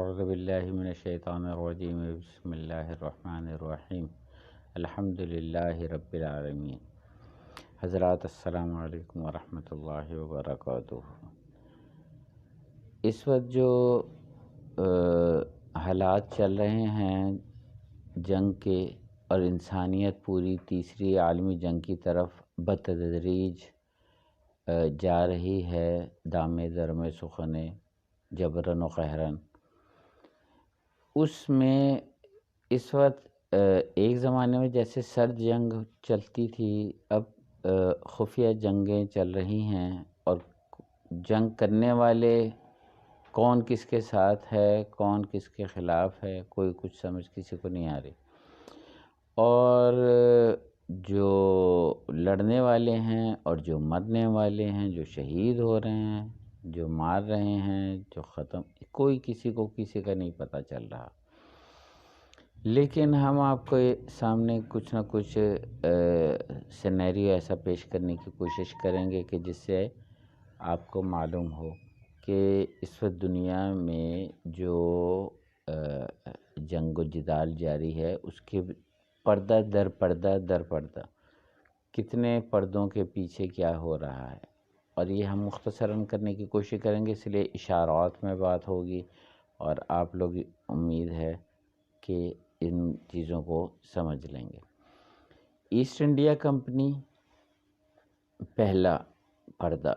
اعوذ باللہ من الشیطان الرجیم بسم اللہ الرحمن الرحیم الحمد للہ رب العالمین۔ حضرات السلام علیکم ورحمۃ اللہ وبرکاتہ۔ اس وقت جو حالات چل رہے ہیں جنگ کے اور انسانیت پوری تیسری عالمی جنگ کی طرف بتدریج جا رہی ہے، دامِ درمِ سخن جبرن و قہرن، اس میں اس وقت ایک زمانے میں جیسے سرد جنگ چلتی تھی، اب خفیہ جنگیں چل رہی ہیں اور جنگ کرنے والے کون کس کے ساتھ ہے، کون کس کے خلاف ہے، کوئی کچھ سمجھ کسی کو نہیں آ رہی۔ اور جو لڑنے والے ہیں اور جو مرنے والے ہیں، جو شہید ہو رہے ہیں، جو مار رہے ہیں، جو ختم، کوئی کسی کو کسی کا نہیں پتہ چل رہا۔ لیکن ہم آپ کو سامنے کچھ نہ کچھ سینیریو ایسا پیش کرنے کی کوشش کریں گے کہ جس سے آپ کو معلوم ہو کہ اس وقت دنیا میں جو جنگ و جدال جاری ہے، اس کے پردہ در پردہ کتنے پردوں کے پیچھے کیا ہو رہا ہے، اور یہ ہم مختصراً کرنے کی کوشش کریں گے، اس لیے اشارات میں بات ہوگی اور آپ لوگ امید ہے کہ ان چیزوں کو سمجھ لیں گے۔ ایسٹ انڈیا کمپنی پہلا پردہ،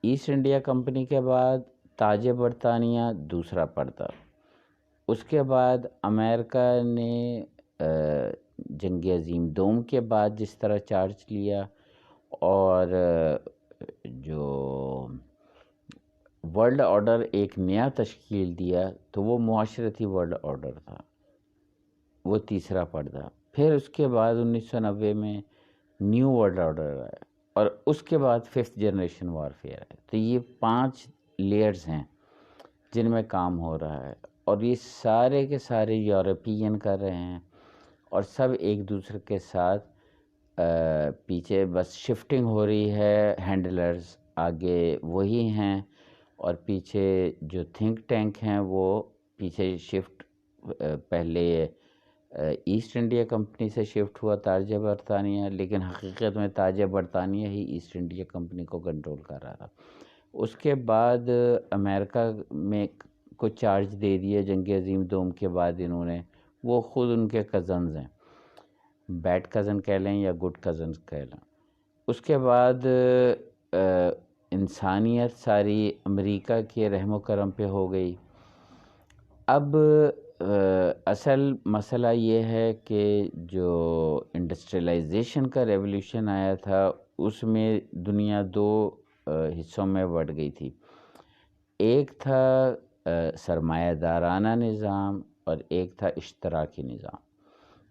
ایسٹ انڈیا کمپنی کے بعد تاج برطانیہ دوسرا پردہ، اس کے بعد امریکہ نے جنگ عظیم دوم کے بعد جس طرح چارج لیا اور جو ورلڈ آرڈر ایک نیا تشکیل دیا، تو وہ معاشرتی ورلڈ آرڈر تھا، وہ تیسرا پردہ۔ پھر اس کے بعد 1990 میں نیو ورلڈ آرڈر آیا اور اس کے بعد 5th جنریشن وارفیئر ہے۔ تو یہ 5 لیئرز ہیں جن میں کام ہو رہا ہے، اور یہ سارے کے سارے یورپین کر رہے ہیں، اور سب ایک دوسرے کے ساتھ پیچھے بس شفٹنگ ہو رہی ہے، ہینڈلرز آگے وہی ہیں اور پیچھے جو تھنک ٹینک ہیں وہ پیچھے شفٹ، پہلے ایسٹ انڈیا کمپنی سے شفٹ ہوا تاج برطانیہ، لیکن حقیقت میں تاج برطانیہ ہی ایسٹ انڈیا کمپنی کو کنٹرول کر رہا تھا۔ اس کے بعد امریکہ میں کو چارج دے دیا جنگ عظیم دوم کے بعد انہوں نے، وہ خود ان کے کزنز ہیں، بیڈ کزن کہہ لیں یا گڈ کزنز کہہ لیں۔ اس کے بعد انسانیت ساری امریکہ کے رحم و کرم پہ ہو گئی۔ اب اصل مسئلہ یہ ہے کہ جو انڈسٹریلائزیشن کا ریولیوشن آیا تھا، اس میں دنیا 2 حصوں میں بٹ گئی تھی۔ ایک تھا سرمایہ دارانہ نظام اور ایک تھا اشتراکی نظام،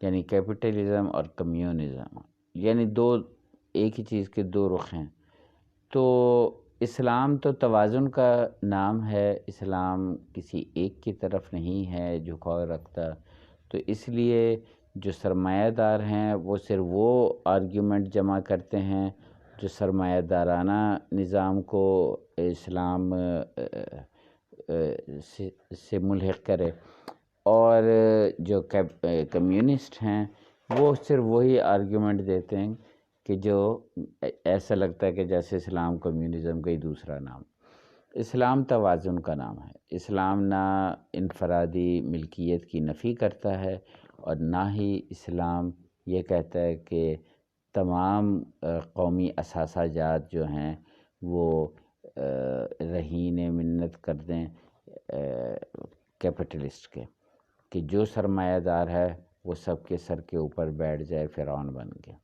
یعنی کیپٹلزم اور کمیونزم، یعنی ایک ہی چیز کے 2 رخ ہیں۔ تو اسلام تو توازن کا نام ہے، اسلام کسی ایک کی طرف نہیں ہے جھکاؤ رکھتا، تو اس لیے جو سرمایہ دار ہیں وہ صرف وہ آرگیومنٹ جمع کرتے ہیں جو سرمایہ دارانہ نظام کو اسلام سے ملحق کرے، اور جو کمیونسٹ ہیں وہ صرف وہی آرگیومنٹ دیتے ہیں کہ جو ایسا لگتا ہے کہ جیسے اسلام کمیونزم کا ہی دوسرا نام۔ اسلام توازن کا نام ہے۔ اسلام نہ انفرادی ملکیت کی نفی کرتا ہے اور نہ ہی اسلام یہ کہتا ہے کہ تمام قومی اثاثہ جات جو ہیں وہ رہین منت کر دیں کیپٹلسٹ کے، کہ جو سرمایہ دار ہے وہ سب کے سر کے اوپر بیٹھ جائے، فرعون بن گیا۔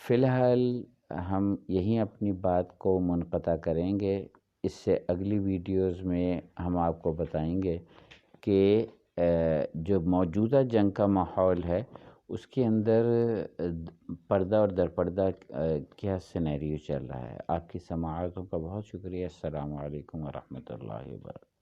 فی الحال ہم یہیں اپنی بات کو منقطع کریں گے، اس سے اگلی ویڈیوز میں ہم آپ کو بتائیں گے کہ جو موجودہ جنگ کا ماحول ہے اس کے اندر پردہ اور در پردہ کیا سینیریو چل رہا ہے۔ آپ کی سماعتوں کا بہت شکریہ۔ السلام علیکم ورحمۃ اللہ وبرکاتہ۔